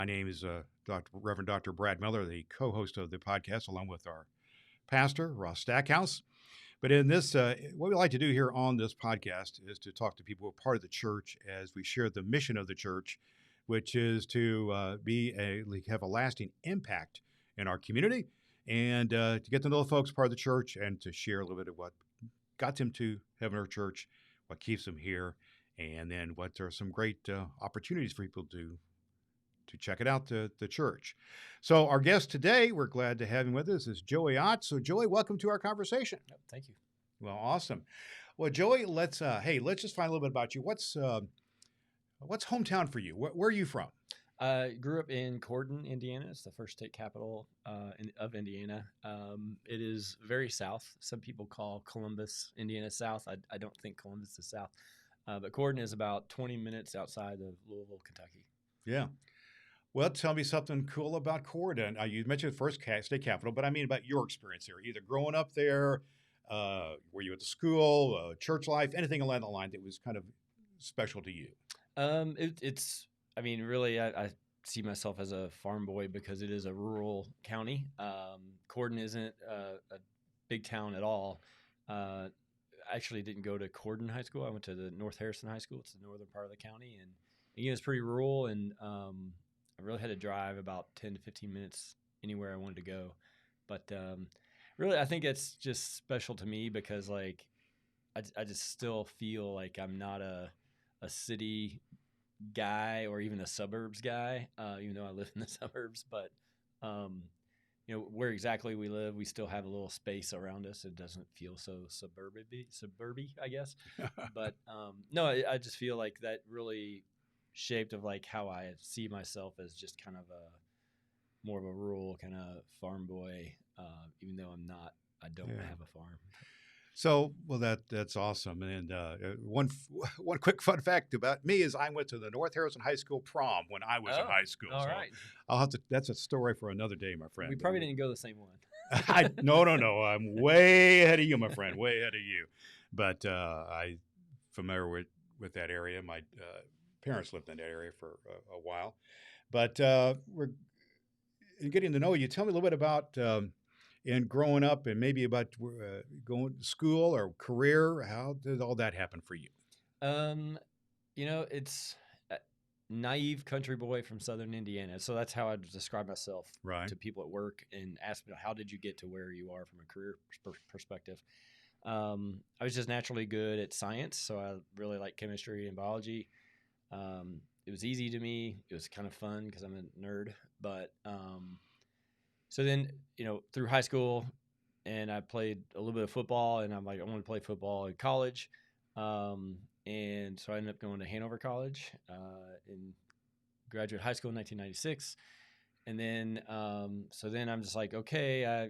My name is Reverend Dr. Brad Miller, the co-host of the podcast, along with our pastor, Ross Stackhouse. But in this, what we like to do here on this podcast is to talk to people who are part of the church as we share the mission of the church, which is to have a lasting impact in our community and to get to know the folks part of the church and to share a little bit of what got them to HeavenEarth Church, what keeps them here, and then what are some great opportunities for people to check it out, the church. So our guest today, we're glad to have him with us, is Joey Ott. So Joey, welcome to our conversation. Yep, thank you. Well, awesome. Well, Joey, let's just find a little bit about you. What's hometown for you? Where are you from? I grew up in Corden, Indiana. It's the first state capital of Indiana. It is very south. Some people call Columbus, Indiana, south. I don't think Columbus is south. But Corden is about 20 minutes outside of Louisville, Kentucky. Yeah. Well, tell me something cool about Corden. You mentioned the first state capital, but I mean about your experience here, either growing up there, were you at the school, church life, anything along the line that was kind of special to you? Really, I see myself as a farm boy because it is a rural county. Corden isn't a big town at all. I actually didn't go to Corden High School. I went to the North Harrison High School. It's the northern part of the county. And again, it's pretty rural. And I really had to drive about 10 to 15 minutes anywhere I wanted to go. But really, I think it's just special to me because, like, I just still feel like I'm not a city guy or even a suburbs guy, even though I live in the suburbs. But, where exactly we live, we still have a little space around us. It doesn't feel so suburby, I guess. But, no, I just feel like that really shaped of like how I see myself as just kind of more of a rural kind of farm boy, even though I don't have a farm. So, well, that's awesome. And one quick fun fact about me is I went to the North Harrison High School prom when I was in high school. All so right. That's a story for another day, my friend. We probably didn't go the same one. No. I'm way ahead of you, my friend, way ahead of you. But I'm familiar with that area. My parents lived in that area for a while. But we're getting to know you. Tell me a little bit about in growing up and maybe about going to school or career. How did all that happen for you? It's a naive country boy from southern Indiana. So that's how I describe myself to people at work and ask me, how did you get to where you are from a career perspective? I was just naturally good at science. So I really like chemistry and biology. It was easy to me. It was kind of fun because I'm a nerd. But so then, through high school, and I played a little bit of football, and I'm like, I want to play football in college. And so I ended up going to Hanover College in graduate high school in 1996. And then, then I'm just like, okay,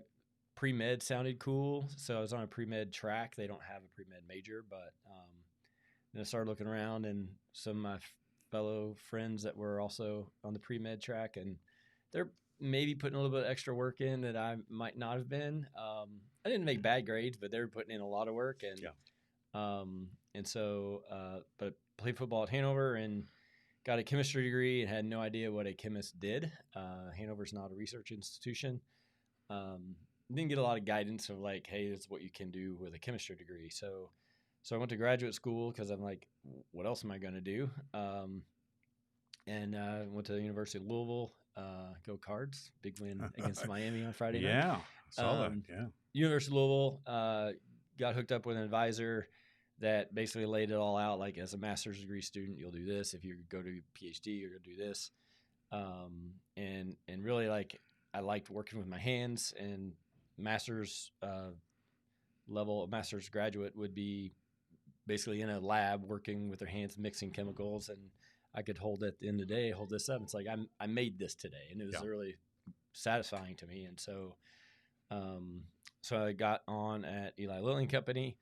pre-med sounded cool. So I was on a pre-med track. They don't have a pre-med major, but then I started looking around, and some of my fellow friends that were also on the pre-med track, and they're maybe putting a little bit of extra work in that I might not have been. I didn't make bad grades, but they were putting in a lot of work. And so but I played football at Hanover and got a chemistry degree and had no idea what a chemist did. Hanover's not a research institution. Didn't get a lot of guidance of like, hey, this is what you can do with a chemistry degree. So I went to graduate school because I'm like, what else am I going to do? And went to the University of Louisville. Go Cards. Big win against Miami on Friday night. Yeah, saw that. Yeah. University of Louisville. Got hooked up with an advisor that basically laid it all out. Like, as a master's degree student, you'll do this. If you go to PhD, you're going to do this. And really, like, I liked working with my hands, and master's level, master's graduate would be basically in a lab working with their hands, mixing chemicals, and I could at the end of the day, hold this up. It's like, I made this today, and it was really satisfying to me. And so I got on at Eli Lilly and Company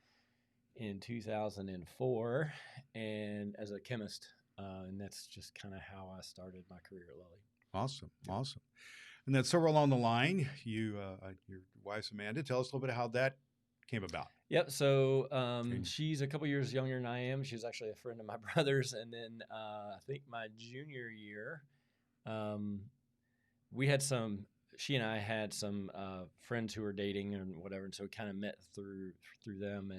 in 2004 and as a chemist. And that's just kind of how I started my career at Lilly. Awesome. And then somewhere along the line, your wife, Amanda, tell us a little bit of how that came about. Yep. So she's a couple years younger than I am. She was actually a friend of my brother's. And then I think my junior year, we had she and I had some friends who were dating and whatever, and so we kind of met through them,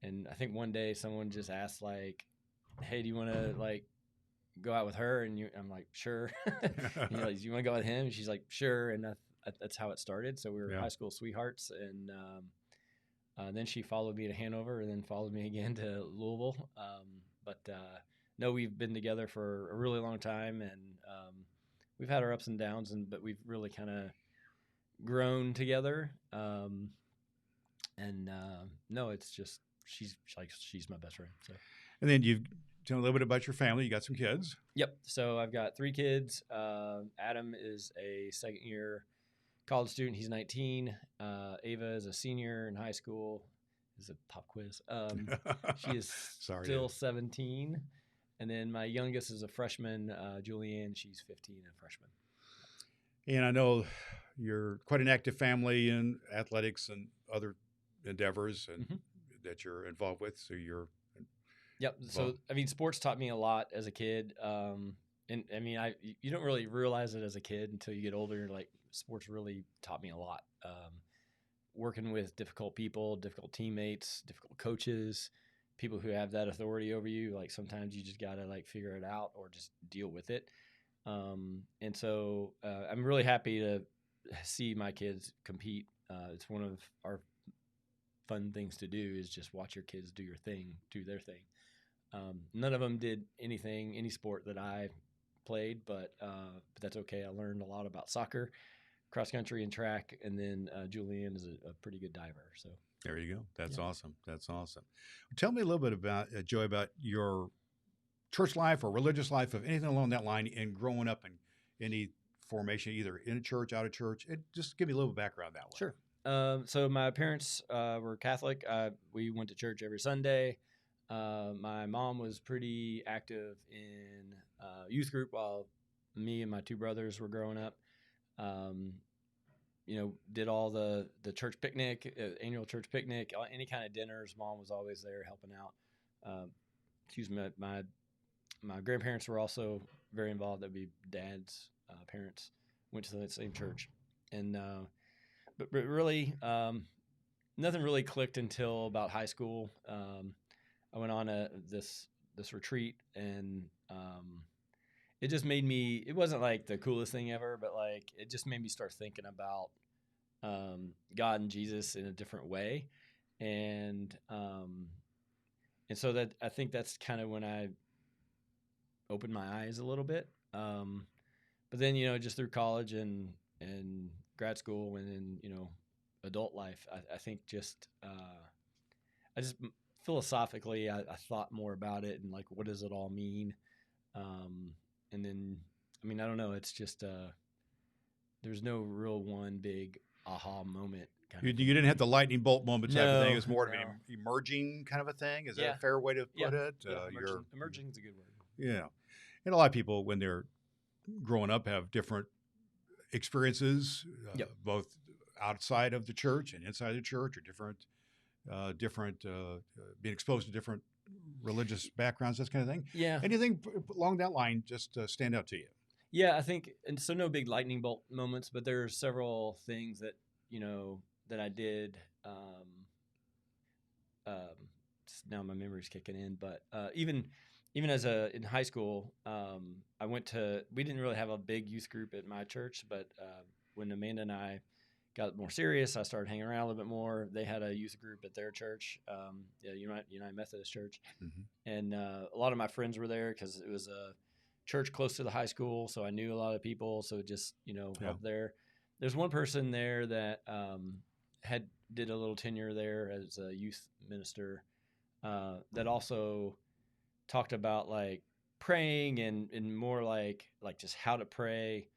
and I think one day someone just asked like, "Hey, do you want to like go out with her?" And I'm like, "Sure." You know, do you want to go with him? And she's like, "Sure." And that's how it started. So we were high school sweethearts, and then she followed me to Hanover, and then followed me again to Louisville. No, we've been together for a really long time, and we've had our ups and downs, but we've really kind of grown together. No, it's just she's my best friend. So. And then you've tell a little bit about your family. You got some kids. Yep. So I've got 3 kids. Adam is a second-year college student. He's 19. Ava is a senior in high school. This is a pop quiz. She is still 17. And then my youngest is a freshman, Julianne. She's 15, a freshman. And I know you're quite an active family in athletics and other endeavors and that you're involved with. So you're Yep. So, I mean, sports taught me a lot as a kid. And I mean, you don't really realize it as a kid until you get older. You're like, sports really taught me a lot. Working with difficult people, difficult teammates, difficult coaches, people who have that authority over you. Like sometimes you just got to like figure it out or just deal with it. And so I'm really happy to see my kids compete. It's one of our fun things to do is just watch your kids do their thing. None of them did any sport that I played, but that's okay. I learned a lot about soccer, cross country, and track, and then Julianne is a pretty good diver. So there you go. That's awesome. That's awesome. Tell me a little bit about Joey, about your church life or religious life, of anything along that line, and growing up in any formation, either in a church, out of church. Just give me a little background that way. Sure. So my parents were Catholic. We went to church every Sunday. My mom was pretty active in youth group while me and my 2 brothers were growing up. Did all the church picnic, annual church picnic, any kind of dinners. Mom was always there helping out. My grandparents were also very involved. That'd be Dad's parents went to the same church, and but really nothing really clicked until about high school. I went on this retreat, and it just made me. It wasn't like the coolest thing ever, but like it just made me start thinking about God and Jesus in a different way, and so that I think that's kind of when I opened my eyes a little bit. But then just through college and grad school and then adult life, I think I just philosophically I thought more about it and like what does it all mean, and then I mean I don't know, it's just there's no real one big aha moment. You didn't have the lightning bolt moment type of thing. It's more of an emerging kind of a thing. Is that a fair way to put it? Emerging is a good word. Yeah, and a lot of people when they're growing up have different experiences, both outside of the church and inside the church, or different being exposed to different religious backgrounds, that kind of thing. Yeah. Anything along that line just stand out to you? Yeah, I think, and so no big lightning bolt moments, but there are several things that that I did. Now my memory's kicking in, but even as in high school, we didn't really have a big youth group at my church, but when Amanda and I got more serious, I started hanging around a little bit more. They had a youth group at their church, United Methodist Church, and a lot of my friends were there because it was a church close to the high school, so I knew a lot of people. So just helped there. There's one person there that did a little tenure there as a youth minister that also talked about like praying and more like just how to pray,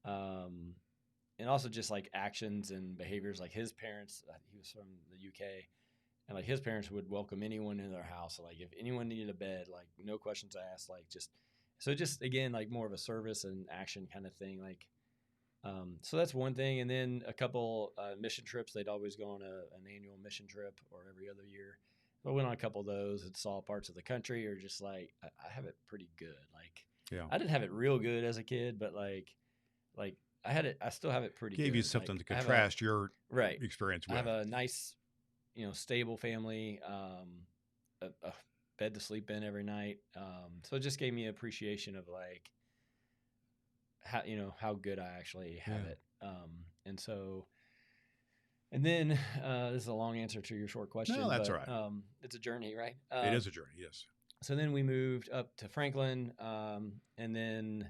and also just like actions and behaviors. Like his parents, he was from the UK, and like his parents would welcome anyone in their house. Like if anyone needed a bed, like no questions asked, like just again like more of a service and action kind of thing. Like so that's one thing. And then a couple mission trips. They'd always go on an annual mission trip or every other year. I went on a couple of those and saw parts of the country, or just like I have it pretty good. Like Yeah. I didn't have it real good as a kid, but like I still have it pretty good. Gave you something to contrast your experience with. I have a nice, stable family, a bed to sleep in every night. So it just gave me appreciation of like how good I actually have it. And then this is a long answer to your short question. No, that's all right. It's a journey, right? It is a journey, yes. So then we moved up to Franklin, and then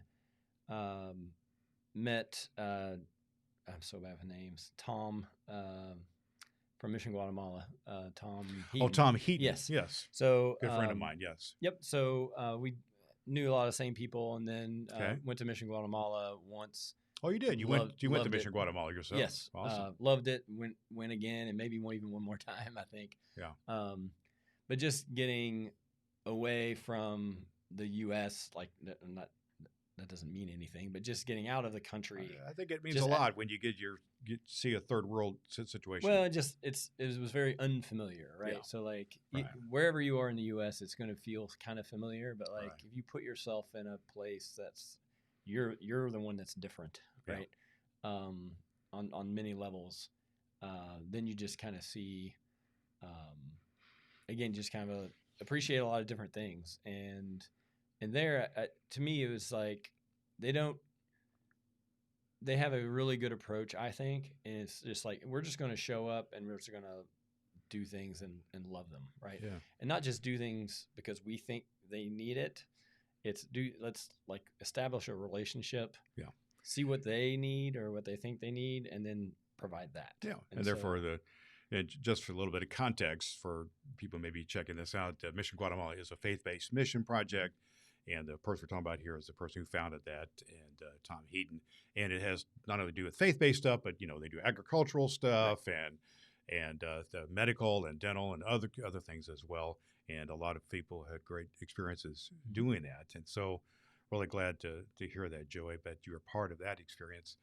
met. I'm so bad with names. Tom from Mission, Guatemala. Tom Heaton. Oh, Tom Heaton. Yes. So good friend of mine. Yes. Yep. So we knew a lot of the same people, and then went to Mission, Guatemala once. Oh, you did. You went to Mission, Guatemala yourself. Yes. Awesome. Loved it. Went again, and maybe even one more time, I think. Yeah. But just getting away from the U.S., like that doesn't mean anything, but just getting out of the country. I think it means a lot when you see a third world situation. Well, it was very unfamiliar, right? Yeah. So like wherever you are in the U.S., it's going to feel kind of familiar, but like if you put yourself in a place that's you're the one that's different, right? On many levels, then you just kind of see, again, just kind of appreciate a lot of different things. And there, to me, it was like they have a really good approach, I think. And it's just like, we're just going to show up and we're just going to do things and love them. Right. Yeah. And not just do things because we think they need it. Let's like establish a relationship. Yeah. See what they need or what they think they need, and then provide that. Yeah. And therefore just for a little bit of context for people maybe checking this out, Mission Guatemala is a faith-based mission project. And the person we're talking about here is the person who founded that, and Tom Heaton. And it has not only to do with faith-based stuff, but they do agricultural stuff and the medical and dental and other things as well. And a lot of people had great experiences doing that. And so, really glad to hear that, Joey. But you were part of that experience.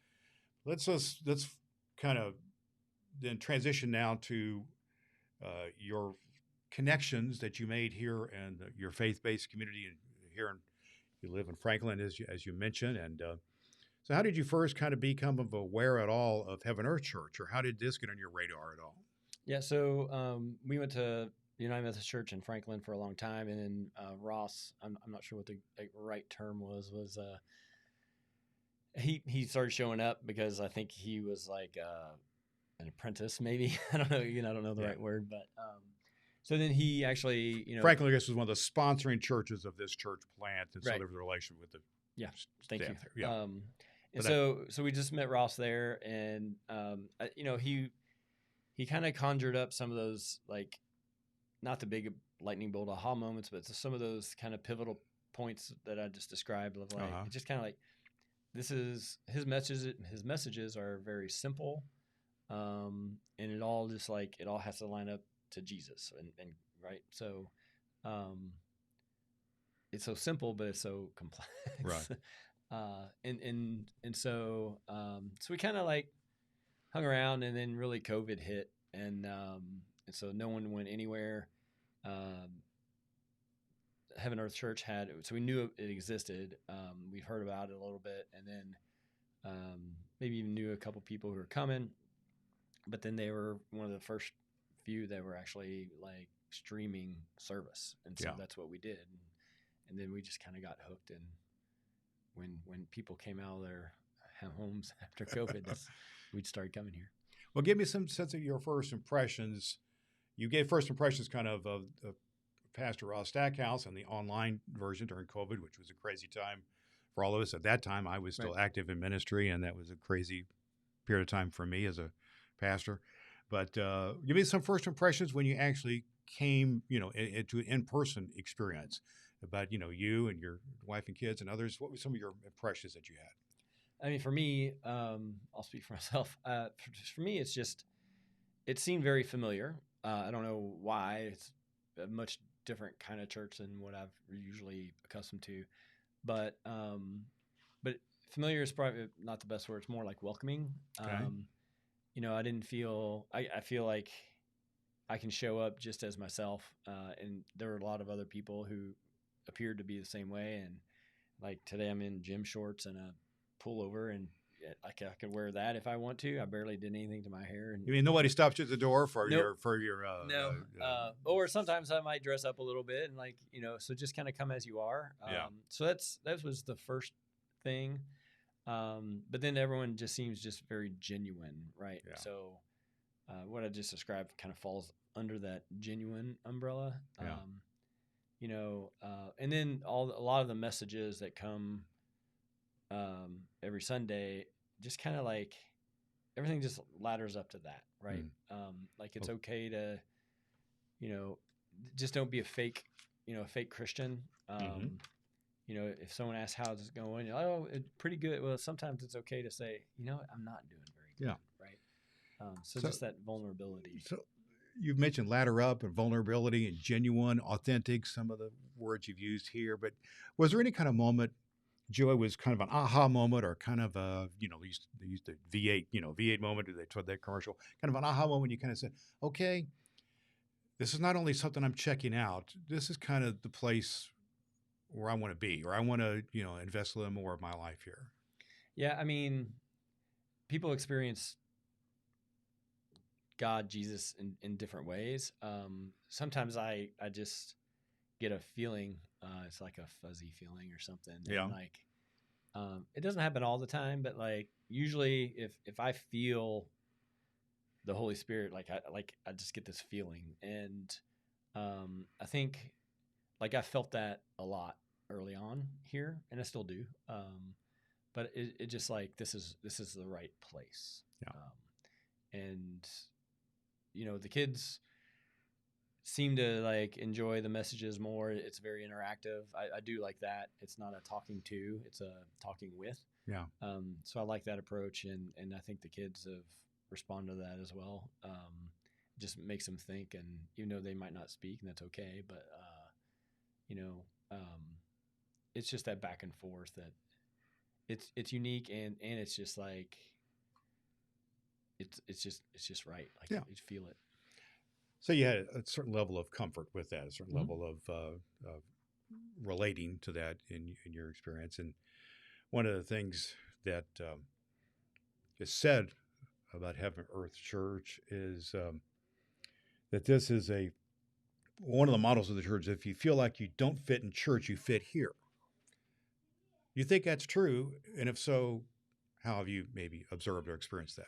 Let's kind of then transition now to your connections that you made here and your faith-based community here. You live in Franklin, as you mentioned, and so how did you first kind of become aware at all of HeavenEarth Church, or how did this get on your radar at all? Yeah, so we went to United Methodist Church in Franklin for a long time, and then Ross, I'm not sure what the right term was he started showing up because I think he was like an apprentice, maybe. I don't know, I don't know the right word, but so then he actually, Franklin, I guess, was one of the sponsoring churches of this church plant, and so there was a relation with the thank you. There. Yeah. And so we just met Ross there, and he kind of conjured up some of those, like, not the big lightning bolt aha moments, but some of those kind of pivotal points that I just described. Of like, it's just kind of like, this is his messages. His messages are very simple, and it all has to line up to Jesus, and right. So, it's so simple, but it's so complex. Right. So we kind of like hung around, and then really COVID hit, and so no one went anywhere. HeavenEarth Church so we knew it existed. We've heard about it a little bit, and then maybe even knew a couple people who were coming, but then they were one of the first few that were actually like streaming service, and so that's what we did, and then we just kind of got hooked. And when people came out of their homes after COVID, we'd started coming here. Well, give me some sense of your first impressions. You gave first impressions kind of Pastor Ross Stackhouse and the online version during COVID, which was a crazy time for all of us. At that time, I was still active in ministry, and that was a crazy period of time for me as a pastor. But give me some first impressions when you actually came, into an in-person experience about, you and your wife and kids and others. What were some of your impressions that you had? I mean, for me, I'll speak for myself. For me, it seemed very familiar. I don't know why. It's a much different kind of church than what I've usually accustomed to, but familiar is probably not the best word. It's more like welcoming. Okay. I didn't feel. I feel like I can show up just as myself, and there were a lot of other people who appeared to be the same way, like today I'm in gym shorts and a pullover, and I could wear that if I want to. I barely did anything to my hair. And you mean nobody stops you at the door for nope. your no. Or sometimes I might dress up a little bit and like, so just kind of come as you are. So that was the first thing. But then everyone just seems just very genuine, right? Yeah. So what I just described kind of falls under that genuine umbrella. And then a lot of the messages that come every Sunday, just kind of like everything just ladders up to that, right? Like it's okay to, just don't be a fake Christian. If someone asks how's it going, you're like, oh, it's pretty good. Well, sometimes it's okay to say, I'm not doing very good, right? So just that vulnerability. So you've mentioned ladder up and vulnerability and genuine, authentic, some of the words you've used here, but was there any kind of moment, Joey, was kind of an aha moment or kind of a, they used the V8, V8 moment, they told that commercial, kind of an aha moment. You kind of said, okay, this is not only something I'm checking out, this is kind of the place where I want to be, or I want to, invest a little more of my life here. Yeah. I mean, people experience God, Jesus in different ways. Sometimes I just get a feeling, it's like a fuzzy feeling or something. Yeah. And like, it doesn't happen all the time, but like usually if I feel the Holy Spirit, I just get this feeling. And, I think like I felt that a lot early on here, and I still do. But it just like, this is the right place. Yeah. And the kids seem to like enjoy the messages more. It's very interactive. I do like that. It's not a talking to, it's a talking with. Yeah. So I like that approach, and I think the kids have responded to that as well. Just makes them think, and even though they might not speak, and that's okay, but it's just that back and forth that it's unique, and it's just like it's just right. Like you feel it. So you had a certain level of comfort with that, a certain level of relating to that in your experience. And one of the things that is said about HeavenEarth Church is that this is one of the models of the church. If you feel like you don't fit in church, you fit here. You think that's true? And if so, how have you maybe observed or experienced that?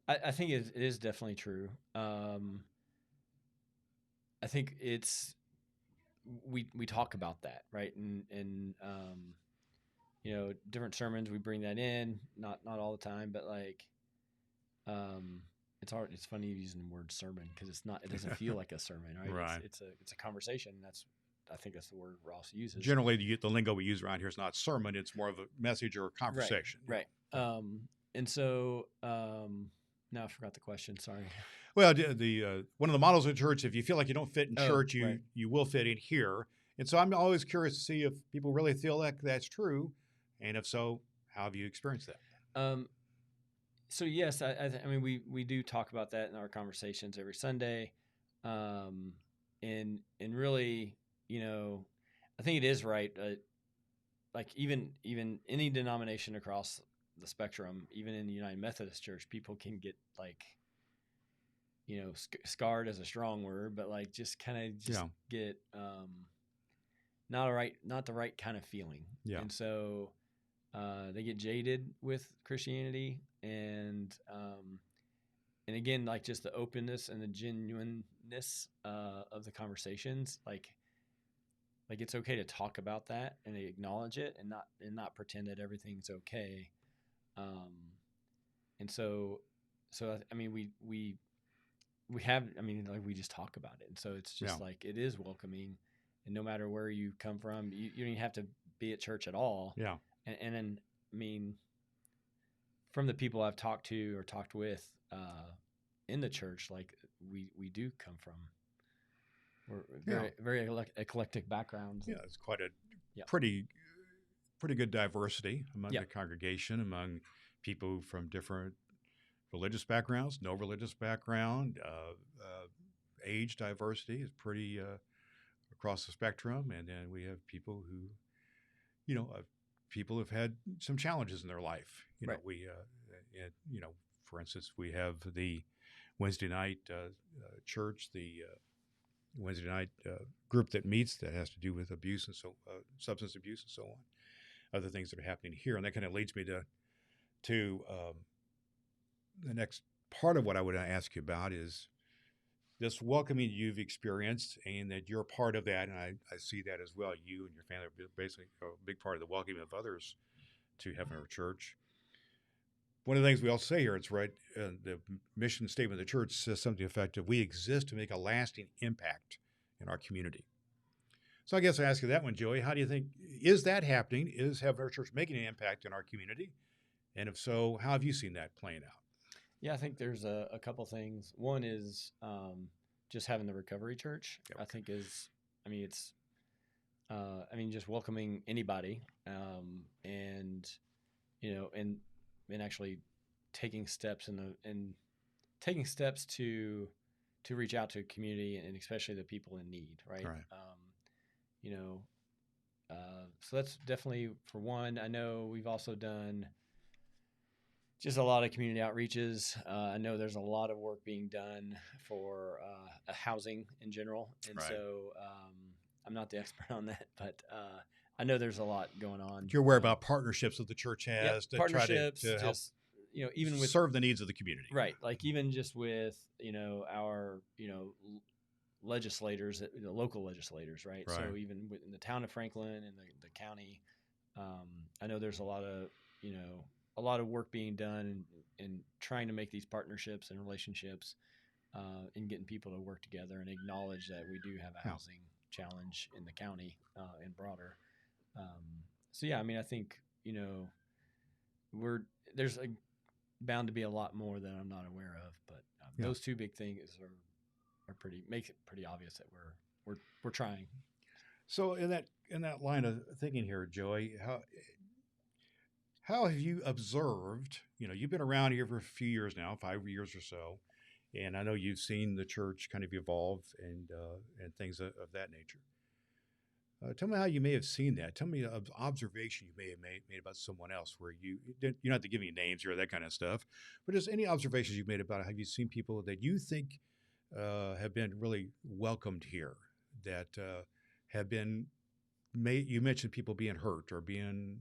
I think it is definitely true. I think we talk about that, right? And different sermons, we bring that in, not all the time, but like, it's hard. It's funny using the word sermon because it doesn't feel like a sermon, right? Right. It's a conversation. I think that's the word Ross uses. Generally, the lingo we use around here is not sermon; it's more of a message or a conversation. Right. And so now I forgot the question. Sorry. Well, the one of the models of the church, if you feel like you don't fit in church, you will fit in here. And so I'm always curious to see if people really feel like that's true, and if so, how have you experienced that? So yes, I mean we do talk about that in our conversations every Sunday, and really, I think it is right. Like even any denomination across the spectrum, even in the United Methodist Church, people can get like, scarred is a strong word, but like just kind of get not the right kind of feeling. Yeah. And so they get jaded with Christianity, and again, like just the openness and the genuineness of the conversations, like it's okay to talk about that and acknowledge it, and not pretend that everything's okay. And so I mean we have, I mean, like we just talk about it, and so it's just like it is welcoming, and no matter where you come from, you don't even have to be at church at all. Yeah. And then, I mean, from the people I've talked to or talked with in the church, like we do come from, we're very eclectic backgrounds. Yeah, it's quite a pretty good diversity among the congregation, among people from different religious backgrounds, no religious background, age diversity is pretty across the spectrum, and then we have people who, people have had some challenges in their life. Right. For instance, we have the Wednesday night church, the Wednesday night group that meets that has to do with abuse and substance abuse and so on, other things that are happening here, and that kind of leads me to the next part of what I would ask you about is this welcoming you've experienced, and that you're a part of that, and I see that as well. You and your family are basically a big part of the welcoming of others to HeavenEarth Church. One of the things we all say here, it's right, the mission statement of the church says something effective: we exist to make a lasting impact in our community. So I guess I ask you that one, Joey. How do you think, is that happening? Is HeavenEarth Church making an impact in our community? And if so, how have you seen that playing out? Yeah, I think there's a couple things. One is just having the recovery church. Yep. I think just welcoming anybody, and actually taking steps taking steps to reach out to a community, and especially the people in need, right? Right. So that's definitely for one. I know we've also done just a lot of community outreaches. I know there's a lot of work being done for housing in general. And right. So I'm not the expert on that, but I know there's a lot going on. You're aware about partnerships that the church has to try to help, even with serve the needs of the community. Right. Like even just with, our, legislators, local legislators, right? Right. So even in the town of Franklin and the county, I know there's a lot of work being done in trying to make these partnerships and relationships, and getting people to work together and acknowledge that we do have a housing challenge in the county and broader. I think, there's bound to be a lot more that I'm not aware of, but those two big things makes it pretty obvious that we're trying. So in that line of thinking here, Joey, how have you observed, you've been around here for a few years now, 5 years or so, and I know you've seen the church kind of evolve and things of that nature. Tell me how you may have seen that. Tell me an observation you may have made about someone else where you don't have to give me names or that kind of stuff, but just any observations you've made about how you've seen people that you think have been really welcomed here, that have been you mentioned people being hurt or being,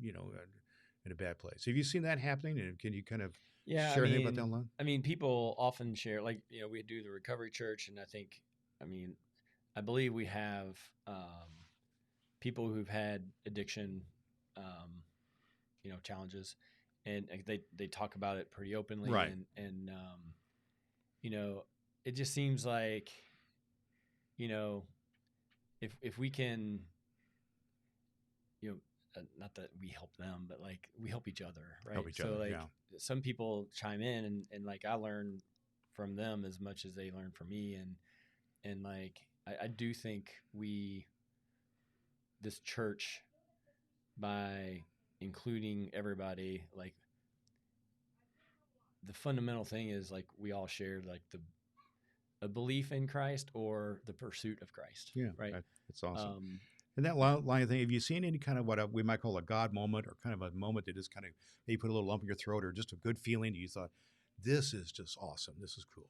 in a bad place. Have you seen that happening? And can you kind of share anything about that line? People often share, we do the recovery church, and I believe we have people who've had addiction, challenges, and they talk about it pretty openly. Right. And it just seems like, if we can, not that we help them, but we help each other, right? Help each other, some people chime in and I learn from them as much as they learn from me. And I do think this church, by including everybody, the fundamental thing is we all shared a belief in Christ or the pursuit of Christ. Yeah. Right. That's awesome. And that line of thing, have you seen any kind of what we might call a God moment, or kind of a moment that just kind of maybe put a little lump in your throat, or just a good feeling that you thought, this is just awesome, this is cool?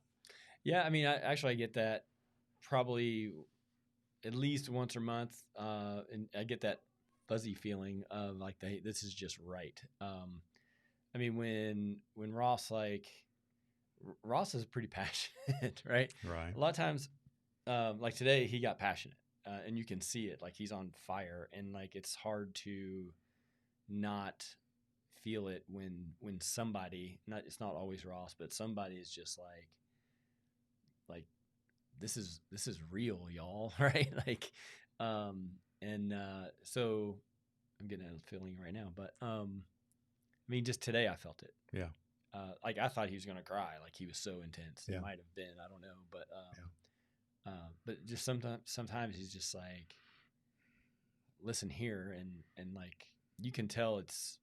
Yeah. I get that probably at least once a month. And I get that fuzzy feeling of this is just right. When Ross is pretty passionate, right? Right. A lot of times, today, he got passionate, and you can see it. He's on fire, and it's hard to not feel it when somebody, it's not always Ross, but somebody is just this is real, y'all, right? So I'm getting a feeling right now, but just today I felt it. Yeah. I thought he was going to cry. He was so intense. Yeah. It might have been, I don't know, but just sometimes he's just listen here, and you can tell it's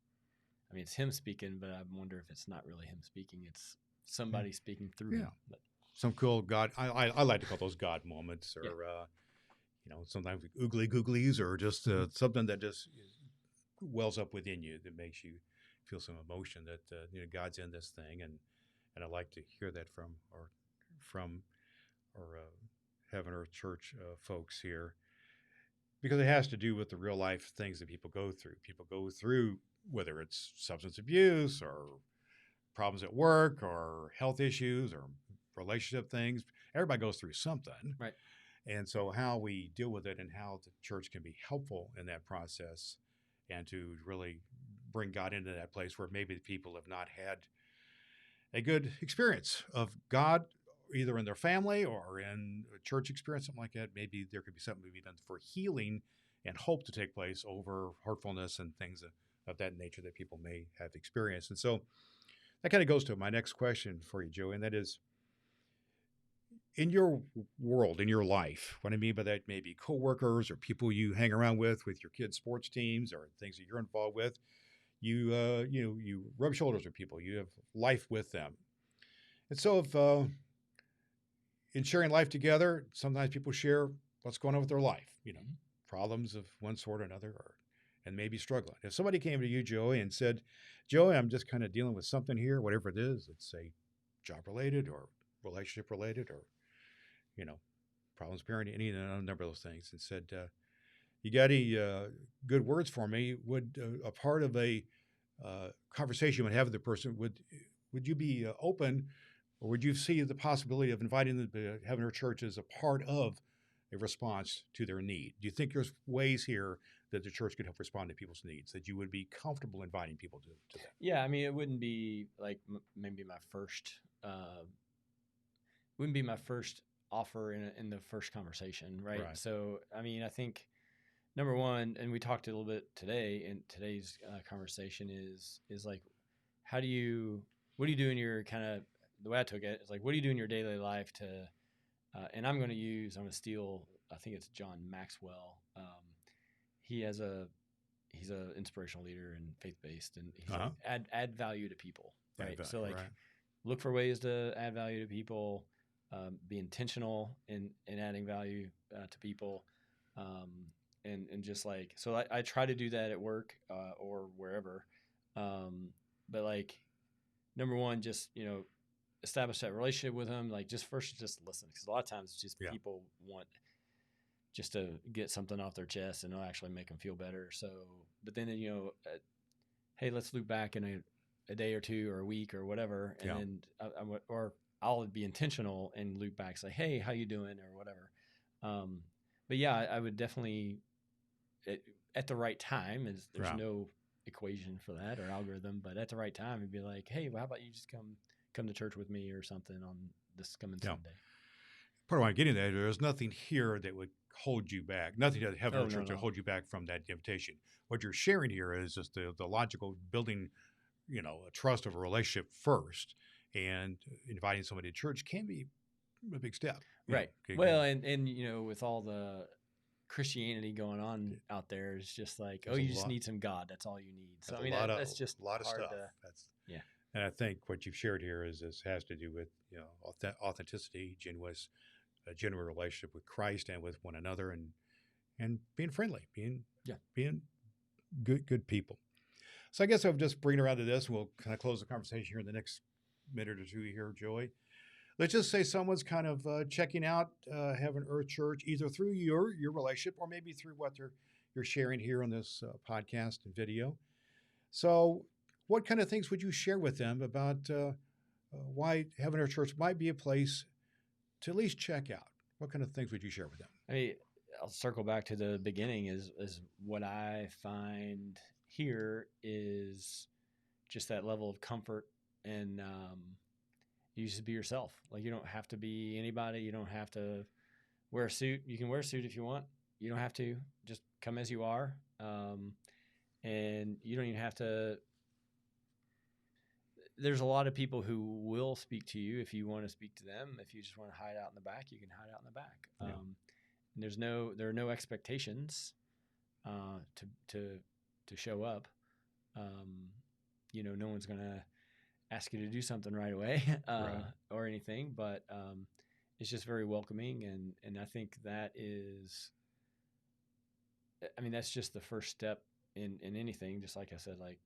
him speaking, but I wonder if it's not really him speaking. It's somebody speaking through him. But some cool God. I like to call those God moments, or sometimes oogly googlies or just something that just wells up within you that makes you feel some emotion that God's in this thing, and I'd like to hear that from our Heaven Earth Church folks here, because it has to do with the real life things that people go through. People go through, whether it's substance abuse or problems at work or health issues or relationship things. Everybody goes through something. Right. And so how we deal with it and how the church can be helpful in that process and to really bring God into that place where maybe the people have not had a good experience of God, either in their family or in a church experience, something like that. Maybe there could be something to be done for healing and hope to take place over hurtfulness and things of that nature that people may have experienced. And so that kind of goes to my next question for you, Joey, and that is, in your world, in your life, what I mean by that may be coworkers or people you hang around with your kids' sports teams or things that you're involved with. You rub shoulders with people. You have life with them. And so if in sharing life together, sometimes people share what's going on with their life, problems of one sort or another, and maybe struggling. If somebody came to you, Joey, and said, Joey, I'm just kind of dealing with something here, whatever it is, let's say job-related or relationship-related or, problems parenting, any number of those things, and said, you got any good words for me? Would a part of a conversation you would have with the person, would you be open, or would you see the possibility of inviting them to HeavenEarth Church as a part of a response to their need? Do you think there's ways here that the church could help respond to people's needs, that you would be comfortable inviting people to that? Yeah, I mean, it wouldn't be like maybe my first, offer in the first conversation, right? So, I mean, I think number one, and we talked a little bit today in today's conversation is like, what do you do in your kind of, the way I took it is like, what do you do in your daily life to, and I'm going to steal, I think it's John Maxwell. He's an inspirational leader and faith-based, and he's like, add value to people, right? So like, look for ways to add value to people, be intentional in adding value to people. And just like, so I try to do that at work or wherever. But like, number one, just, establish that relationship with them. Like just listen. Because a lot of times it's just people want just to get something off their chest and it'll actually make them feel better. So, but then, hey, let's loop back in a day or two or a week or whatever. And then, I'll be intentional and loop back, say, hey, how you doing? Or whatever. But yeah, I would definitely, at the right time, there's no equation for that or algorithm, but at the right time, it'd be like, hey, well, how about you just come to church with me or something on this coming Sunday? Part of what I'm getting at, there's nothing here that would hold you back. Nothing to HeavenEarth Church to hold you back from that invitation. What you're sharing here is just the logical building, a trust of a relationship first, and inviting somebody to church can be a big step. Right. Well, and with all the Christianity going on out there, it's just like, you just need some God. That's all you need. So I mean, that's just a lot of stuff. And I think what you've shared here has to do with authenticity, a genuine relationship with Christ and with one another, and being friendly, being good people. So I guess I'll just bring it around to this, and we'll kind of close the conversation here in the next minute or two here, Joey. Let's just say someone's kind of checking out HeavenEarth Church, either through your relationship or maybe through what you're sharing here on this podcast and video. So what kind of things would you share with them about why HeavenEarth Church might be a place to at least check out? What kind of things would you share with them? I'll circle back to the beginning is what I find here is just that level of comfort, and you just be yourself. Like, you don't have to be anybody. You don't have to wear a suit. You can wear a suit if you want. You don't have to. Just come as you are. And you don't even have to. There's a lot of people who will speak to you if you want to speak to them. If you just want to hide out in the back, you can hide out in the back. And there are no expectations to show up. No one's going to ask you to do something right away or anything, but it's just very welcoming. And I think that is I mean, that's just the first step in anything. Just like I said, like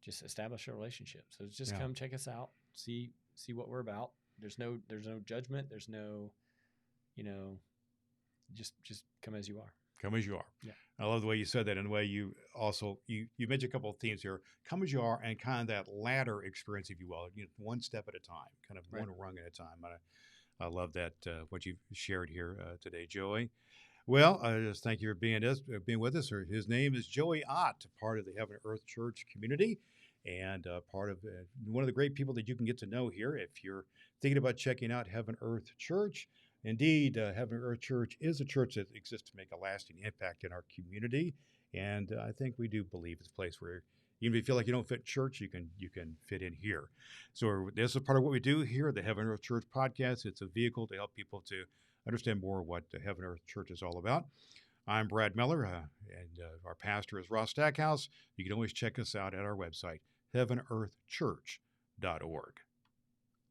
just establish a relationship. So just come check us out, see what we're about. There's no judgment. There's no, just come as you are. Come as you are. Yeah. I love the way you said that, and the way you also you mentioned a couple of themes here. Come as you are, and kind of that ladder experience, if you will, one step at a time, kind of one rung at a time. I love that what you've shared here today, Joey. Well, I just thank you for being with us. His name is Joey Ott, part of the HeavenEarth Church community, and part of one of the great people that you can get to know here. If you're thinking about checking out HeavenEarth Church, indeed, HeavenEarth Church is a church that exists to make a lasting impact in our community, and I think we do believe it's a place where even if you feel like you don't fit church, you can fit in here. So this is part of what we do here at the HeavenEarth Church podcast. It's a vehicle to help people to understand more what the HeavenEarth Church is all about. I'm Brad Miller, and our pastor is Ross Stackhouse. You can always check us out at our website, heavenearthchurch.org.